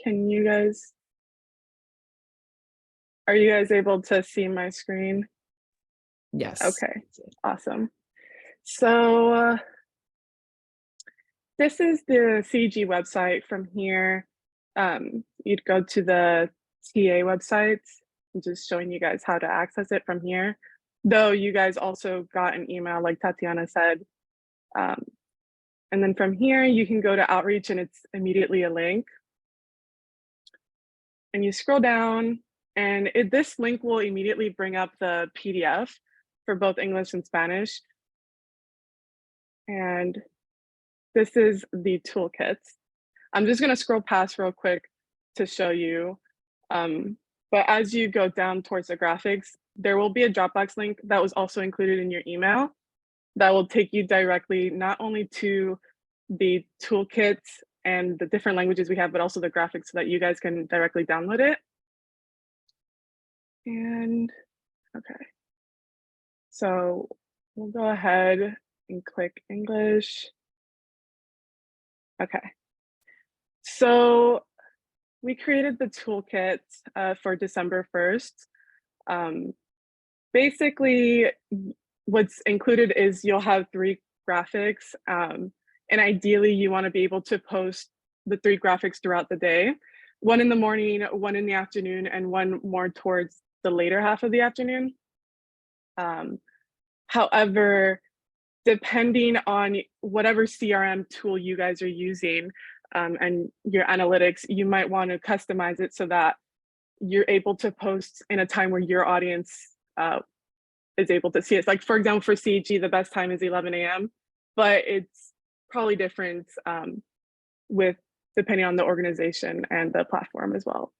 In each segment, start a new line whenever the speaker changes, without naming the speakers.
Can you guys are you guys able to see my screen?
Yes.
Okay, awesome. So, this is the CG website. From here, you'd go to the TA website. I'm just showing you guys how to access it from here. Though you guys also got an email, like Tatiana said. Um, and then from here, you can go to Outreach and it's immediately a link. And you scroll down, and this link will immediately bring up the PDF for both English and Spanish. And this is the toolkits. I'm just gonna scroll past real quick to show you. But as you go down towards the graphics, there will be a Dropbox link that was also included in your email that will take you directly not only to the toolkits and the different languages we have, but also the graphics so that you guys can directly download it. And okay, so we'll go ahead and click English. Okay, so we created the toolkit for December 1st. Um, Basically, what's included is you'll have three graphics, and ideally you want to be able to post the three graphics throughout the day, one in the morning, one in the afternoon, and one more towards the later half of the afternoon. Um, However, depending on whatever CRM tool you guys are using, and your analytics, you might want to customize it so that you're able to post in a time where your audience is able to see it. Like, for example, for CG, the best time is 11 a.m., but it's probably different with depending on the organization and the platform as well.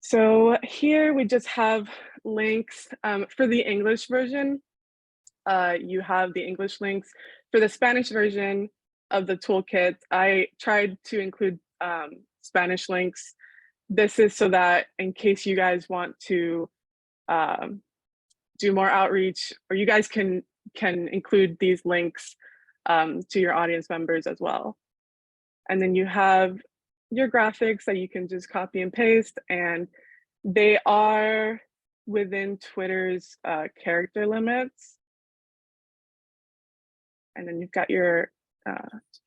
So here we just have links for the English version. You have the English links. For the Spanish version of the toolkit, I tried to include Spanish links. This is so that in case you guys want to um, do more outreach, or you guys can include these links to your audience members as well. And then you have your graphics that you can just copy and paste, and they are within Twitter's character limits. And then you've got your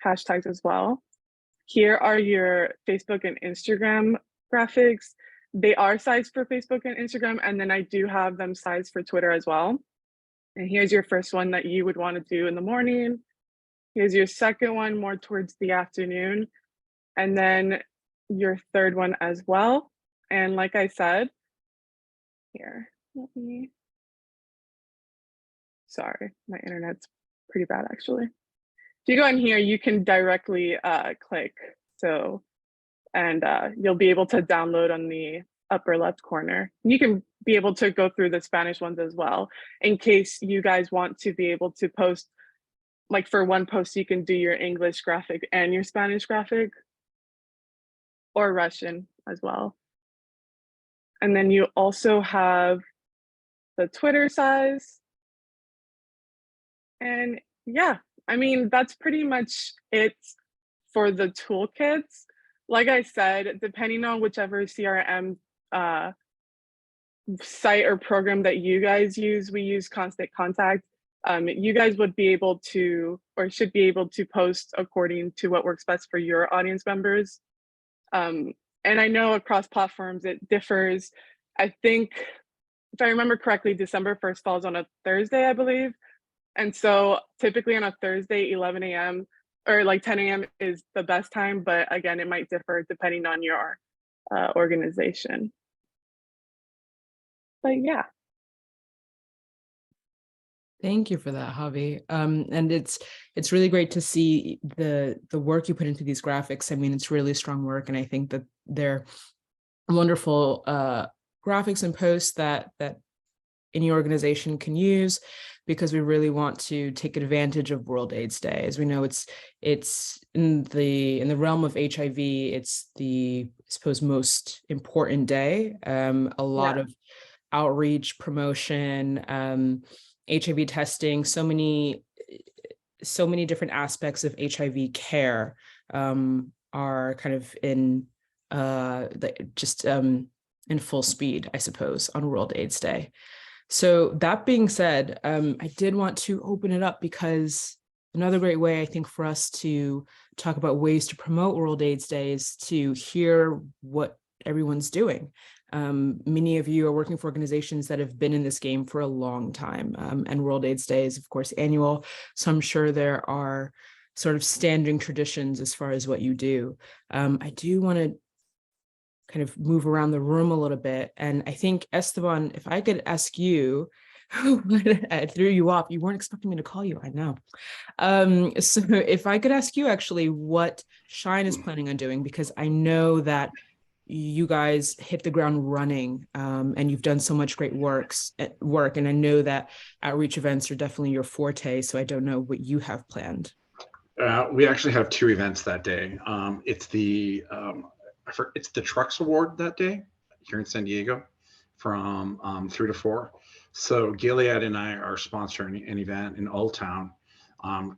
hashtags as well. Here are your Facebook and Instagram graphics. They are sized for Facebook and Instagram, and then I do have them sized for Twitter as well. And here's your first one that you would want to do in the morning. Here's your second one more towards the afternoon, and then your third one as well. And like I said, here, let me, sorry, my internet's pretty bad actually. If you go in here, you can directly click. So, and you'll be able to download on the upper left corner. You can be able to go through the Spanish ones as well, in case you guys want to be able to post, like for one post, you can do your English graphic and your Spanish graphic, or Russian as well. And then you also have the Twitter size. And yeah, I mean, that's pretty much it for the toolkits. Like I said, depending on whichever CRM uh, site or program that you guys use, we use Constant Contact. You guys would be able to, or should be able to post according to what works best for your audience members. And I know across platforms it differs. I think, if I remember correctly, December 1st falls on a Thursday, I believe. And so typically on a Thursday, 11 a.m. or like 10 a.m. is the best time, but again, it might differ depending on your organization. But yeah,
Thank you for that, Javi. And it's really great to see the work you put into these graphics. I mean, it's really strong work, and I think that they're wonderful graphics and posts that any organization can use, because we really want to take advantage of World AIDS Day. As we know, it's in the realm of HIV, it's the, I suppose, most important day. A lot
yeah,
of outreach, promotion, HIV testing, so many different aspects of HIV care are kind of in just in full speed, I suppose, on World AIDS Day. So that being said, I did want to open it up because another great way, I think, for us to talk about ways to promote World AIDS Day is to hear what everyone's doing. Many of you are working for organizations that have been in this game for a long time, and World AIDS Day is, of course, annual. So I'm sure there are sort of standing traditions as far as what you do. I do want to kind of move around the room a little bit. And I think, Esteban, if I could ask you, I threw you off. You weren't expecting me to call you, I know. So if I could ask you actually what Shine is planning on doing, because I know that you guys hit the ground running, and you've done so much great work. And I know that outreach events are definitely your forte. So I don't know what you have planned.
We actually have 2 events that day. It's the Trucks Award that day here in San Diego from 3 to 4. So Gilead and I are sponsoring an event in Old Town to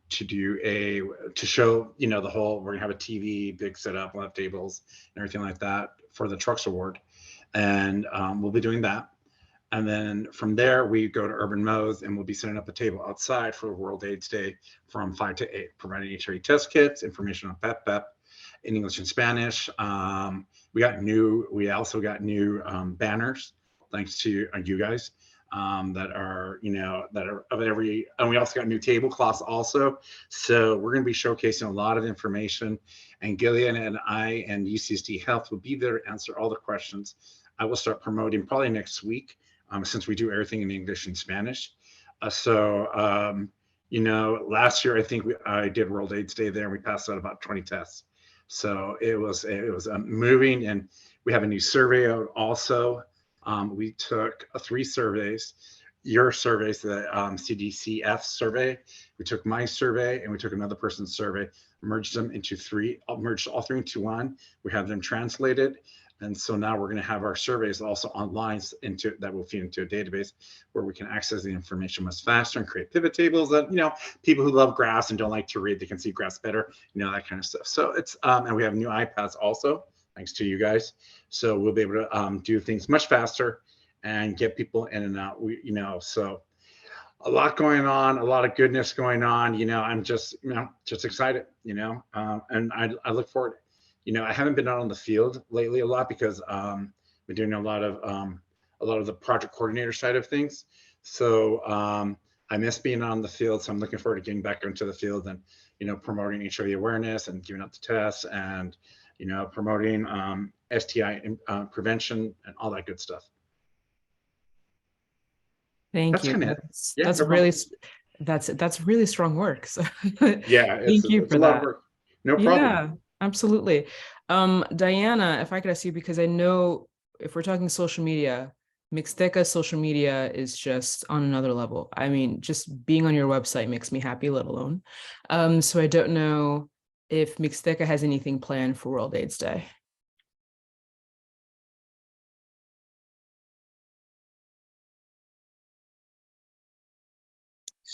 show, the whole, we're gonna have a TV, big setup, we'll have tables and everything like that for the Trucks Award. And we'll be doing that. And then from there, we go to Urban Mo's and we'll be setting up a table outside for World AIDS Day from 5 to 8, providing HIV test kits, information on PEP in English and Spanish. We also got new banners, thanks to you guys, that are of every, and we also got new tablecloths also. So we're going to be showcasing a lot of information, and Gilead and I and UCSD Health will be there to answer all the questions. I will start promoting probably next week, since we do everything in English and Spanish. Last year I think I did World AIDS Day there, and we passed out about 20 tests. So it was moving, and we have a new survey out also. We took 3 surveys, your surveys, the CDCF survey. We took my survey and we took another person's survey, merged them into 3, merged all 3 into 1. We have them translated. And so now we're going to have our surveys also online that will feed into a database where we can access the information much faster and create pivot tables that, people who love graphs and don't like to read, they can see graphs better, that kind of stuff. So it's, and we have new iPads also, thanks to you guys. So we'll be able to do things much faster and get people in and out. So a lot going on, a lot of goodness going on. I'm just excited, and I look forward. I haven't been out on the field lately a lot because I've been doing a lot of the project coordinator side of things. So I miss being on the field. So I'm looking forward to getting back into the field and, promoting HIV awareness and giving out the tests and, promoting STI prevention and all that good stuff.
Thank you. That's really strong work. So
yeah,
thank you for
a lot of work. No problem.
Yeah, absolutely. Diana, if I could ask you, because I know if we're talking social media, Mixteca's social media is just on another level. I mean, just being on your website makes me happy, let alone. So I don't know if Mixteca has anything planned for World AIDS Day.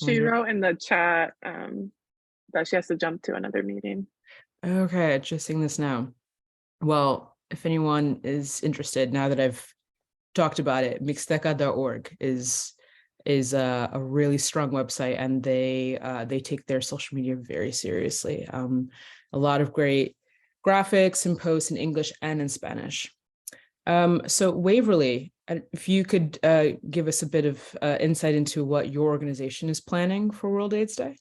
She wrote in the chat that she has to jump to another meeting.
Okay, just seeing this now. Well, if anyone is interested, now that I've talked about it, mixteca.org is a really strong website, and they take their social media very seriously. A lot of great graphics and posts in English and in Spanish. So Waverly, if you could give us a bit of insight into what your organization is planning for World AIDS Day.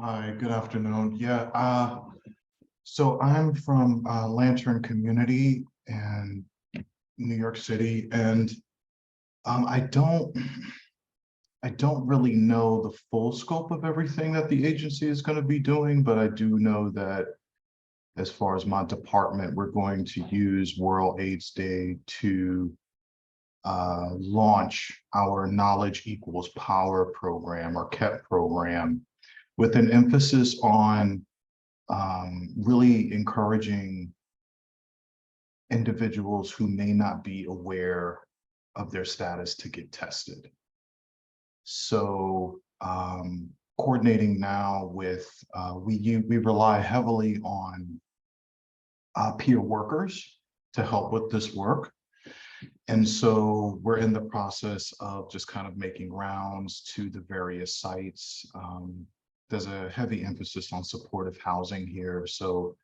Hi, good afternoon. Yeah, so I'm from Lantern Community in New York City, and I don't really know the full scope of everything that the agency is going to be doing, but I do know that as far as my department, we're going to use World AIDS Day to launch our Knowledge Equals Power program, or KEP program, with an emphasis on really encouraging individuals who may not be aware of their status to get tested. So coordinating now with, we rely heavily on peer workers to help with this work. And so we're in the process of just kind of making rounds to the various sites. There's a heavy emphasis on supportive housing here. So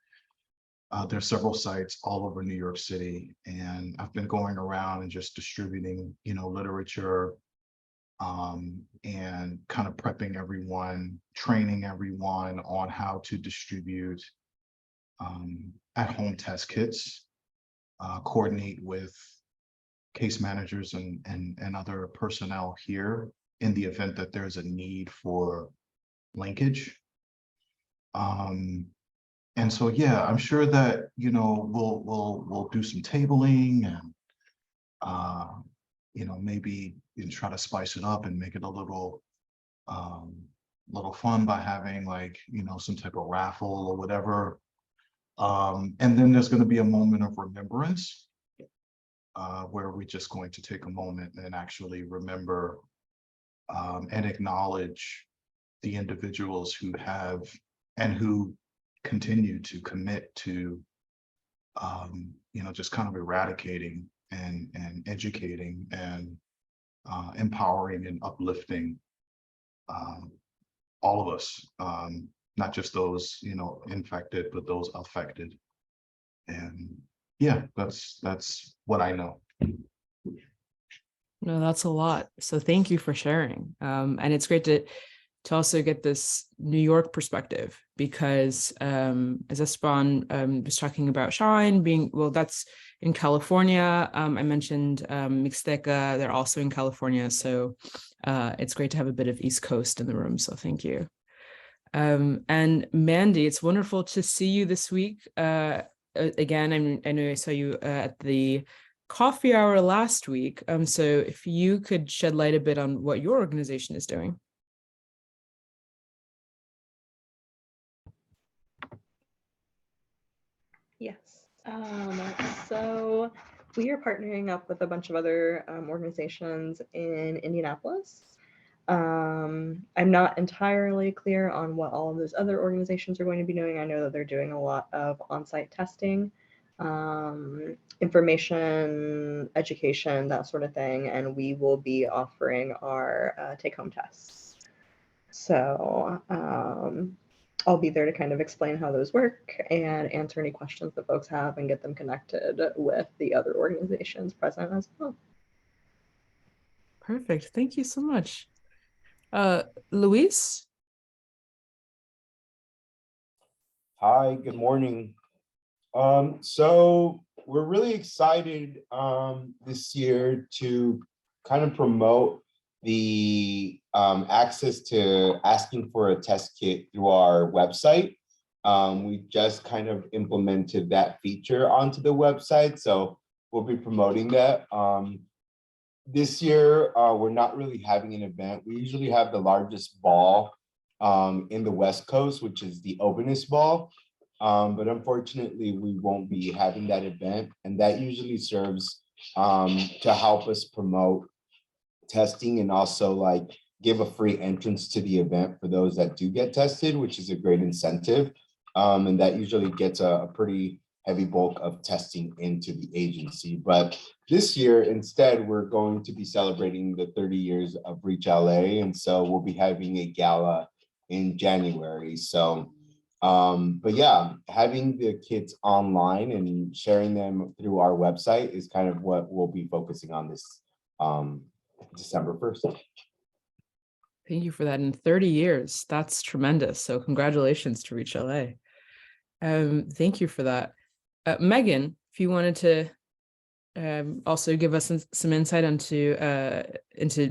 there's several sites all over New York City, and I've been going around and just distributing, literature, and kind of prepping everyone, training everyone on how to distribute at-home test kits, coordinate with case managers and other personnel here in the event that there's a need for linkage. And so, yeah, I'm sure that, we'll do some tabling and, maybe try to spice it up and make it a little fun by having some type of raffle or whatever. And then there's going to be a moment of remembrance where we're just going to take a moment and actually remember and acknowledge the individuals who have and who continue to commit to, just kind of eradicating and educating and empowering and uplifting all of us, not just those, infected, but those affected. And yeah, that's what I know.
No, that's a lot. So thank you for sharing. And it's great to also get this New York perspective, because as Esteban was talking about Shine being, well, that's in California. I mentioned Mixteca, they're also in California. So it's great to have a bit of East Coast in the room. So thank you. And Mandy, it's wonderful to see you this week. Again, I know I saw you at the coffee hour last week. So if you could shed light a bit on what your organization is doing.
Yes. So we are partnering up with a bunch of other organizations in Indianapolis. I'm not entirely clear on what all of those other organizations are going to be doing. I know that they're doing a lot of on-site testing, information, education, that sort of thing, and we will be offering our take-home tests. So I'll be there to kind of explain how those work and answer any questions that folks have and get them connected with the other organizations present as well.
Perfect. Thank you so much. Luis?
Hi, good morning. So we're really excited this year to kind of promote the access to asking for a test kit through our website. We just kind of implemented that feature onto the website, so we'll be promoting that. This year, we're not really having an event. We usually have the largest ball in the West Coast, which is the Openness Ball. But unfortunately, we won't be having that event. And that usually serves to help us promote testing and also give a free entrance to the event for those that do get tested, which is a great incentive. And that usually gets a pretty heavy bulk of testing into the agency. But this year, instead, we're going to be celebrating the 30 years of Reach LA. And so we'll be having a gala in January. So, but yeah, having the kits online and sharing them through our website is kind of what we'll be focusing on this December 1st.
Thank you for that. In 30 years, that's tremendous. So congratulations to Reach LA. Thank you for that. Megan, if you wanted to also give us some insight into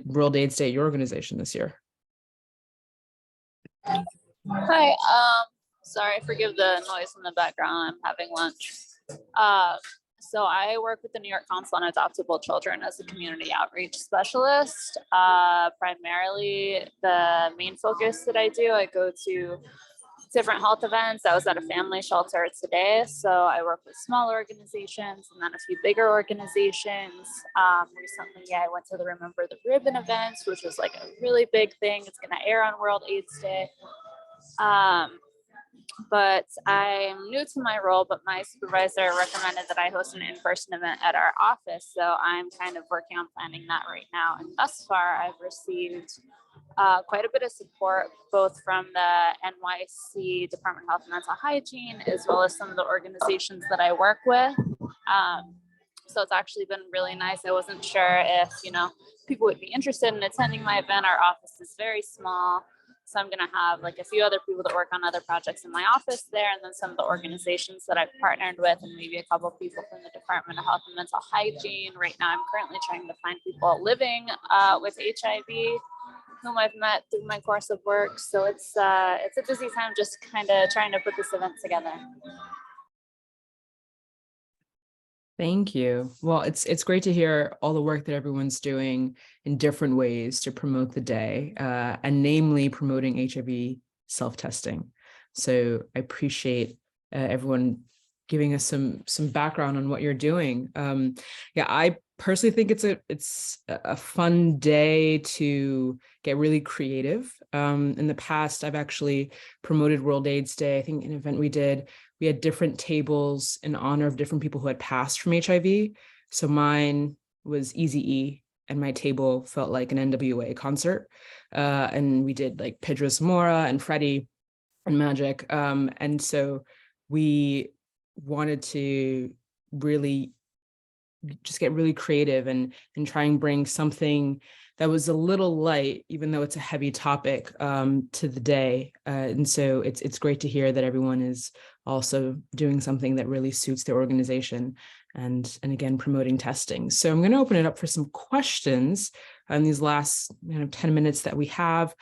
World AIDS Day, your organization this year.
Hi, sorry, forgive the noise in the background. I'm having lunch. So I work with the New York Council on Adoptable Children as a community outreach specialist. Primarily, the main focus that I do, I go to different health events. I was at a family shelter today. So I work with small organizations and then a few bigger organizations. Recently, I went to the Remember the Ribbon events, which was like a really big thing. It's going to air on World AIDS Day. but I'm new to my role, but my supervisor recommended that I host an in-person event at our office. So I'm kind of working on planning that right now. And thus far, I've received quite a bit of support, both from the NYC Department of Health and Mental Hygiene, as well as some of the organizations that I work with. So it's actually been really nice. I wasn't sure if, people would be interested in attending my event. Our office is very small. So I'm going to have like a few other people that work on other projects in my office there, and then some of the organizations that I've partnered with, and maybe a couple of people from the Department of Health and Mental Hygiene. Right now, I'm currently trying to find people living with HIV whom I've met through my course of work. So it's a busy time just kind of trying to put this event together.
Thank you. Well, it's great to hear all the work that everyone's doing in different ways to promote the day, and namely promoting HIV self-testing. So I appreciate everyone giving us some background on what you're doing. Yeah, I personally think it's a fun day to get really creative. In the past, I've actually promoted World AIDS Day. I think an event we had different tables in honor of different people who had passed from HIV. So mine was Eazy-E, and my table felt like an NWA concert. And we did like Pedro Zamora and Freddie and Magic. And so we wanted to really just get really creative and try and bring something that was a little light, even though it's a heavy topic, to the day. And so it's great to hear that everyone is also doing something that really suits their organization and again, promoting testing. So I'm going to open it up for some questions in these last 10 minutes that we have.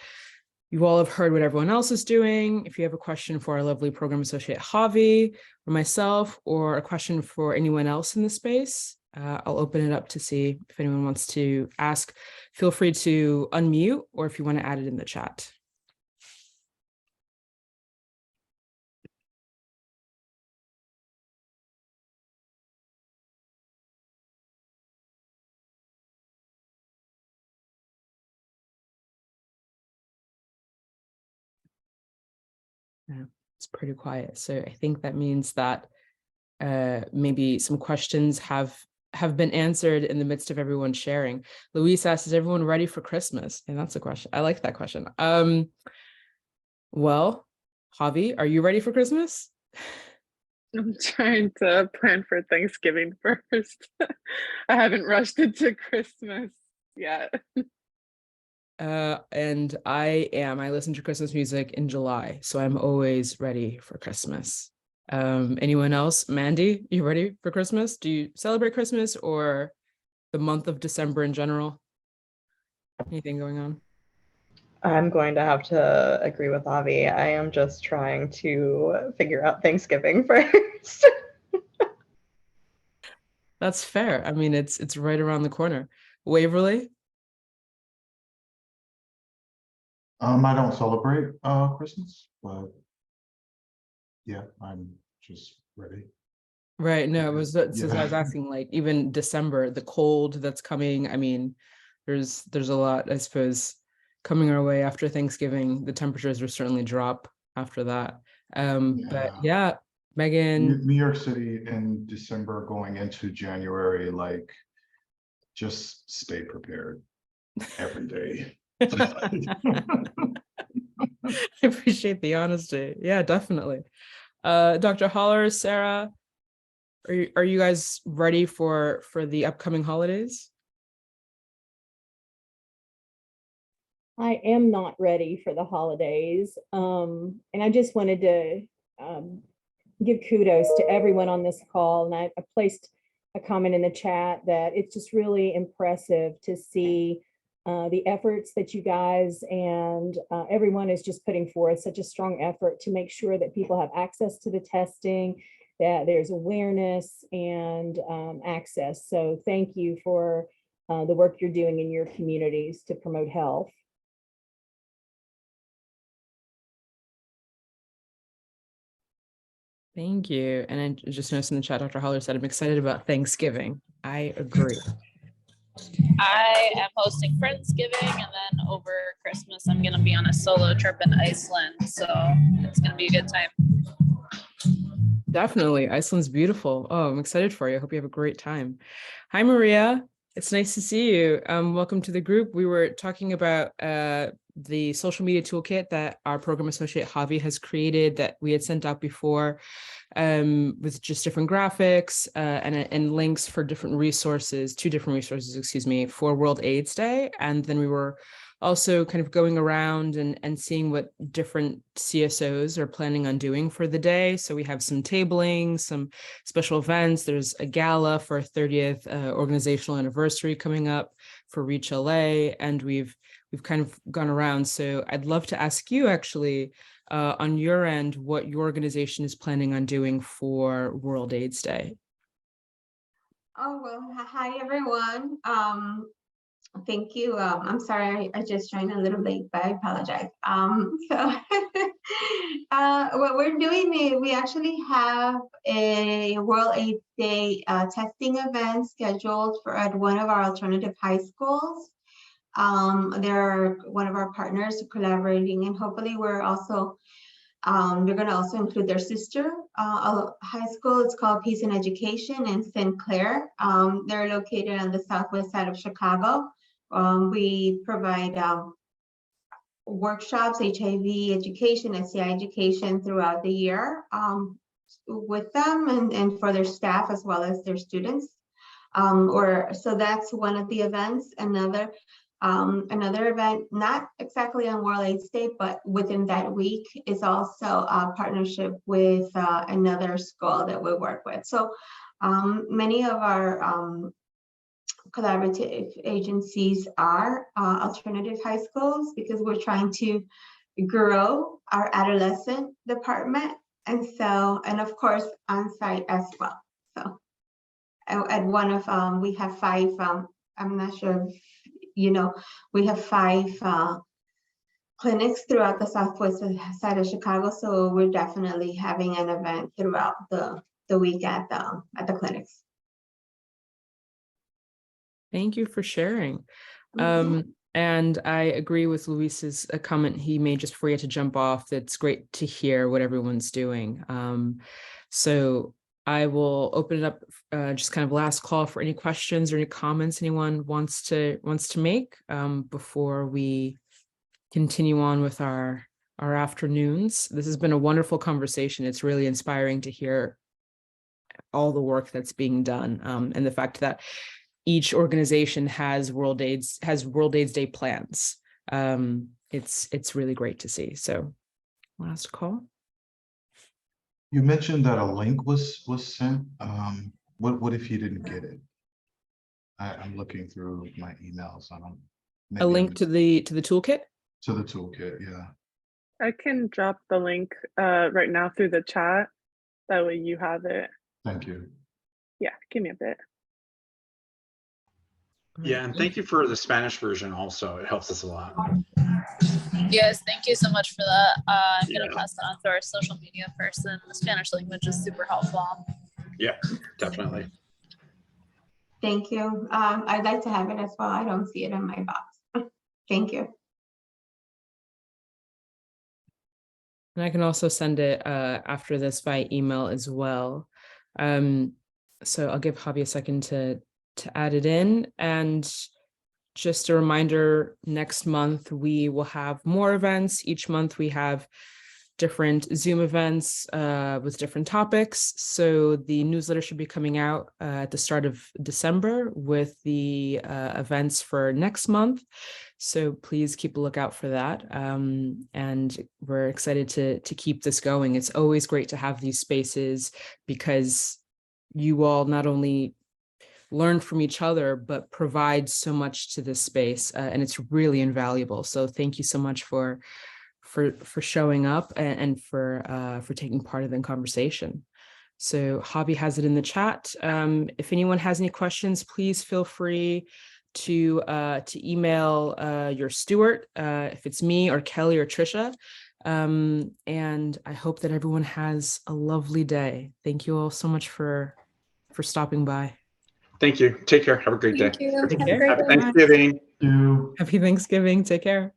You all have heard what everyone else is doing. If you have a question for our lovely program associate Javi or myself, or a question for anyone else in the space, I'll open it up to see if anyone wants to ask. Feel free to unmute, or if you want to add it in the chat. Yeah, it's pretty quiet. So I think that means that maybe some questions have been answered in the midst of everyone sharing. Luis asks, is everyone ready for Christmas? And that's a question. I like that question. Well, Javi, are you ready for Christmas?
I'm trying to plan for Thanksgiving first. I haven't rushed into Christmas yet.
And I listen to Christmas music in July, so I'm always ready for Christmas. Anyone else? Mandy, you ready for Christmas? Do you celebrate Christmas or the month of December in general? Anything going on?
I'm going to have to agree with Avi. I am just trying to figure out Thanksgiving first.
That's fair. I mean, it's right around the corner. Waverly?
I don't celebrate Christmas, but yeah, I'm just ready.
Right. No, it was since I was
Yeah.
asking, like, even December, the cold that's coming. I mean, there's a lot, I suppose, coming our way after Thanksgiving. The temperatures will certainly drop after that. But yeah, Megan.
New York City in December going into January, like, just stay prepared every day.
I appreciate the honesty. Yeah, definitely. Dr. Holler, Sarah, are you guys ready for the upcoming holidays?
I am not ready for the holidays. And I just wanted to give kudos to everyone on this call. And I placed a comment in the chat that it's just really impressive to see the efforts that you guys and everyone is just putting forth such a strong effort to make sure that people have access to the testing, that there's awareness and access. So thank you for the work you're doing in your communities to promote health.
Thank you. And I just noticed in the chat, Dr. Holler said, I'm excited about Thanksgiving. I agree.
I am hosting Friendsgiving, and then over Christmas, I'm going to be on a solo trip in Iceland. So it's going to be a good time.
Definitely. Iceland's beautiful. Oh, I'm excited for you. I hope you have a great time. Hi, Maria. It's nice to see you. Welcome to the group. We were talking about the social media toolkit that our program associate Javi has created that we had sent out before, with just different graphics and links for different resources, 2 different resources, excuse me, for World AIDS Day. And then we were also kind of going around and seeing what different CSOs are planning on doing for the day. So we have some tabling, some special events. There's a gala for our 30th organizational anniversary coming up for Reach LA, and we've kind of gone around. So I'd love to ask you actually, on your end, what your organization is planning on doing for World AIDS Day.
Oh, well, hi, everyone. Thank you. I'm sorry, I just joined a little late, but I apologize. What we're doing is we actually have a World AIDS Day testing event scheduled at one of our alternative high schools. They're one of our partners collaborating, and hopefully we're also they're going to also include their sister high school. It's called Peace and Education in St. Clair. They're located on the southwest side of Chicago. We provide workshops, HIV education, STI education throughout the year with them and for their staff as well as their students. So that's one of the events. Another event, not exactly on World AIDS Day, but within that week is also a partnership with another school that we work with. So many of our collaborative agencies are alternative high schools because we're trying to grow our adolescent department. And of course, on-site as well. So at one of, we have 5, I'm not sure if you know, we have 5 clinics throughout the southwest side of Chicago. So we're definitely having an event throughout the week at the clinics.
Thank you for sharing. And I agree with Luis's comment he made just before he had to jump off. It's great to hear what everyone's doing. So I will open it up, just kind of last call for any questions or any comments anyone wants to make before we continue on with our afternoons. This has been a wonderful conversation. It's really inspiring to hear all the work that's being done, and the fact that each organization has World AIDS Day plans. It's really great to see. So last call.
You mentioned that a link was sent. What if you didn't get it? I'm looking through my emails.
A link to the toolkit?
To the toolkit, yeah.
I can drop the link right now through the chat. That way you have it.
Thank you.
Yeah, give me a bit.
Yeah, and thank you for the Spanish version also. It helps us a lot.
Yes, thank you so much for that. I'm going to pass that on to our social media person. The Spanish language is super helpful.
Yeah, definitely.
Thank you. I'd like to have it as well. I don't see it in my box. Thank you.
And I can also send it after this by email as well. So I'll give Javi a second to add it in. And just a reminder, next month we will have more events. Each month we have different Zoom events with different topics. So the newsletter should be coming out at the start of December with the events for next month. So please keep a lookout for that. And we're excited to keep this going. It's always great to have these spaces because you all not only learn from each other, but provide so much to this space. And it's really invaluable. So thank you so much for showing up and for taking part in the conversation. So Javi has it in the chat. If anyone has any questions, please feel free to email your steward, if it's me or Kelly or Trisha. And I hope that everyone has a lovely day. Thank you all so much for stopping by.
Thank you. Take care. Have a great day.
Thank you.
Take
Have a
care.
great
Happy
day.
Thanksgiving.
Happy Thanksgiving. Take care.